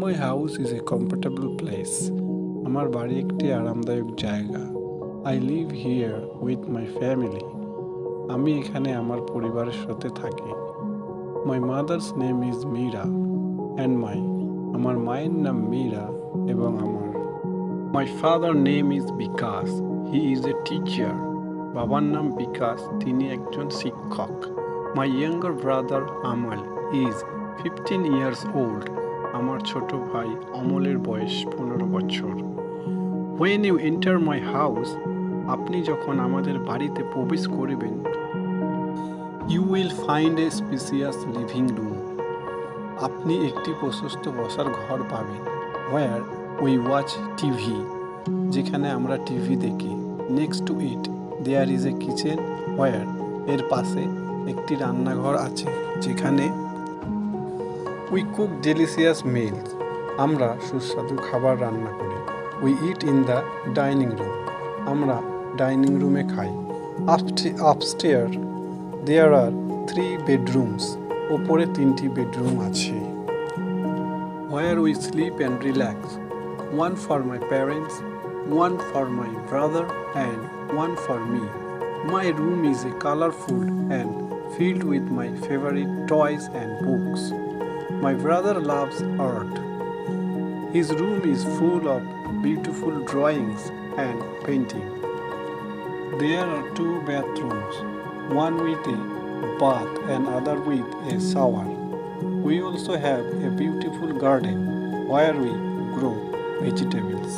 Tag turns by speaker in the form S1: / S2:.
S1: My house is a comfortable place. আমার বাড়ি একটি আরামদায়ক জায়গা। I live here with my family. আমি এখানে আমার পরিবারের সাথে থাকি। My mother's name is Mira and আমার মায়ের নাম মীরা এবং আমার My father name is bKash. He is a teacher. বাবার নাম বিকাশ, তিনি একজন শিক্ষক। My younger brother Amal is 15 years old. আমার ছোট ভাই অমলের বয়স 15 বছর। When you enter my house, আপনি যখন আমাদের বাড়িতে প্রবেশ করবেন, you will find a spacious living room. আপনি একটি প্রশস্ত বসার ঘর পাবেন। Where we watch TV. যেখানে আমরা টিভি দেখি। Next to it, there is a kitchen where এর পাশে একটি রান্নাঘর আছে যেখানে we cook delicious meals. আমরা সুস্বাদু খাবার রান্না করি। We eat in the dining room. আমরা ডাইনিং রুমে খাই। Upstairs, there are 3 bedrooms. ওপরে 3টি বেডরুম আছে। Where we sleep and relax. One for my parents, one for my brother and one for me. My room is colorful and filled with my favorite toys and books. My brother loves art. His room is full of beautiful drawings and painting. There are 2 bathrooms, one with a bath and other with a shower. We also have a beautiful garden where we grow vegetables.